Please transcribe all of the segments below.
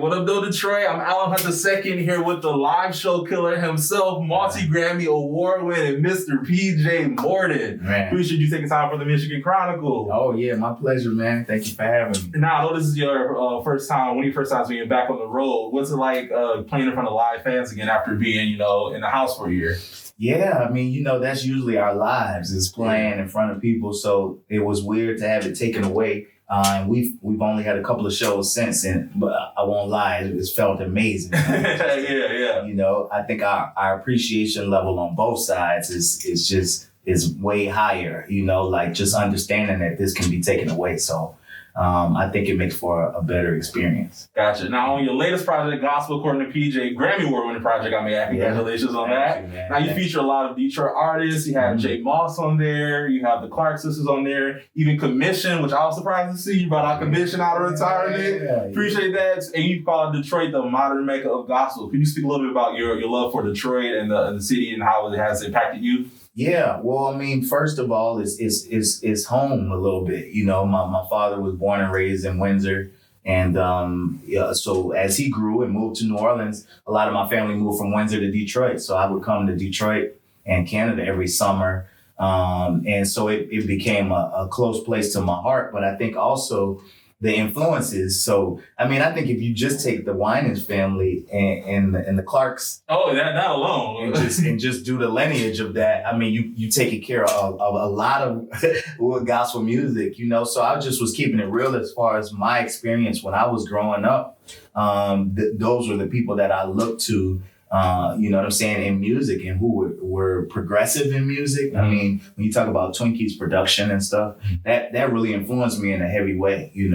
What up, though, Detroit? I'm Alan Hunt II here with the live show killer himself, multi-Grammy award-winning Mr. PJ Morton. Man. Appreciate you taking time for the Michigan Chronicle. Oh, yeah, my pleasure, man. Thank you for having me. Now, I know this is your first time, one of your first times being back on the road. What's it like playing in front of live fans again after being, in the house for a year? Yeah, I mean, that's usually our lives, is playing in front of people. So it was weird to have it taken away. And we've only had a couple of shows since, but I won't lie, it's felt amazing. Yeah. I think our appreciation level on both sides is way higher. Like just understanding that this can be taken away. So I think it makes for a better experience. Gotcha. Now, on your latest project, Gospel According to PJ, Grammy Award-winning project, I may add. Congratulations on that. You, now, you feature a lot of Detroit artists. You have Jay Moss on there. You have the Clark sisters on there. Even Commission, which I was surprised to see. You brought out Commission out of retirement. Yeah. Appreciate that. And you call Detroit the modern mecca of gospel. Can you speak a little bit about your love for Detroit and the city and how it has impacted you? Yeah, well, I mean, first of all, it's home a little bit. My father was born and raised in Windsor. And so as he grew and moved to New Orleans, a lot of my family moved from Windsor to Detroit. So I would come to Detroit and Canada every summer. And so it became a close place to my heart. But I think also the influences. So, I mean, I think if you just take the Winans family and the Clarks. Oh, that alone. and just do the lineage of that. I mean, you taking care of a lot of gospel music, So I just was keeping it real as far as my experience when I was growing up. Those were the people that I looked to, what I'm saying, in music and who were progressive in music. I mean, when you talk about Twinkie's production and stuff, that really influenced me in a heavy way, You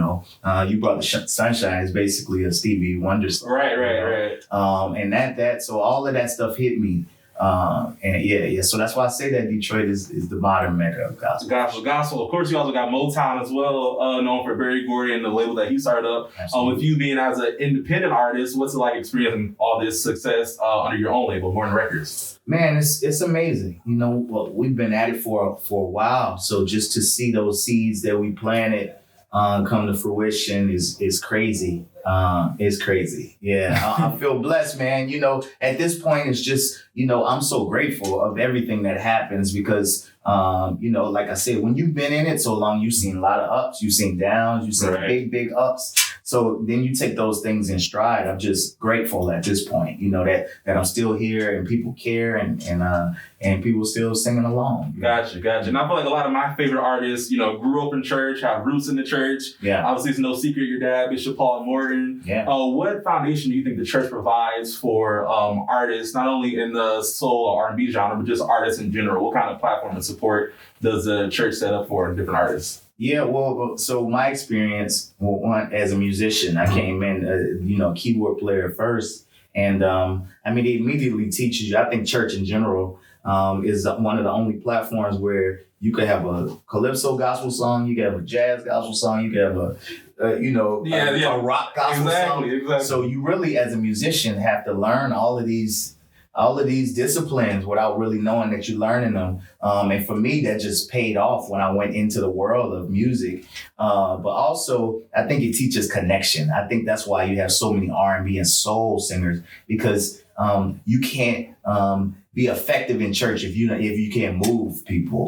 brought the Sunshine is basically a Stevie Wonder song. Right. And so all of that stuff hit me. So that's why I say that Detroit is the modern mecca of gospel. Gospel. Of course, you also got Motown as well, known for Berry Gordy and the label that he started up. With you being as an independent artist, what's it like experiencing all this success under your own label, Morton Records? Man, it's amazing. We've been at it for a while. So just to see those seeds that we planted come to fruition is crazy. It's crazy. Yeah, I feel blessed, man. At this point, it's just, I'm so grateful of everything that happens because, like I said, when you've been in it so long, you've seen a lot of ups, you've seen downs, you've seen big ups. So then you take those things in stride. I'm just grateful at this point, that I'm still here and people care and people still singing along. Gotcha. And I feel like a lot of my favorite artists, grew up in church, have roots in the church. Yeah. Obviously, it's no secret your dad, Bishop Paul Morton. Yeah. What foundation do you think the church provides for artists, not only in the soul or R&B genre, but just artists in general? What kind of platform and support does the church set up for different artists? Yeah, well, so my experience, as a musician, I came in, keyboard player first. And it immediately teaches you, I think church in general is one of the only platforms where you could have a calypso gospel song, you could have a jazz gospel song, you could have a rock gospel song. Exactly. So you really, as a musician, have to learn all of these disciplines without really knowing that you're learning them. And for me, that just paid off when I went into the world of music. But also, I think it teaches connection. I think that's why you have so many R&B and soul singers, because you can't be effective in church if you can't move people,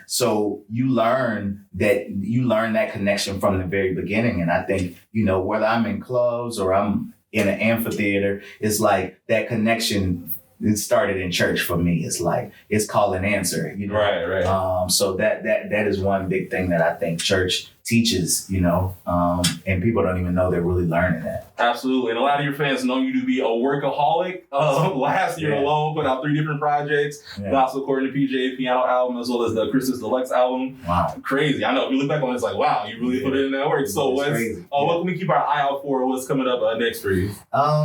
So you learn that connection from the very beginning. And I think, whether I'm in clubs or I'm in an amphitheater, it's like that connection, it started in church for me. It's like, it's call and answer, Right. So that is one big thing that I think church teaches, and people don't even know they're really learning that. Absolutely. And a lot of your fans know you to be a workaholic. Last year alone, put out 3 different projects. Yeah. Gospel According to PJ piano album, as well as the Christmas Deluxe album. Wow. Crazy. I know. If you look back on it, it's like, wow, you really put it in that work. So what can we keep our eye out for? What's coming up next for you?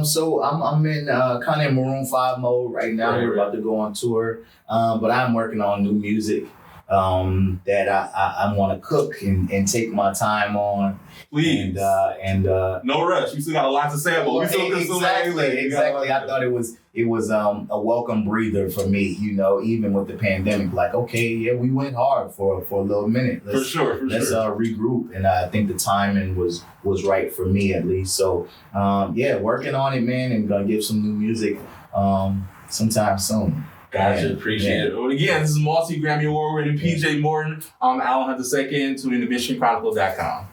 So I'm in kind of in Maroon 5 mode right now. We're about to go on tour. But I'm working on new music. that I want to cook and take my time on. Please. And no rush. You still got a lot to say about. We still exactly. I thought it was a welcome breather for me. You know, even with the pandemic, like, okay, yeah, we went hard for a little minute. Let's regroup, and I think the timing was right for me at least. So working on it, man, and gonna give some new music sometime soon. Gotcha, appreciate it. Well, again, this is multi-Grammy Award winning PJ Morton. I'm Alan Hunt II. Tune in to MichiganChronicle.com.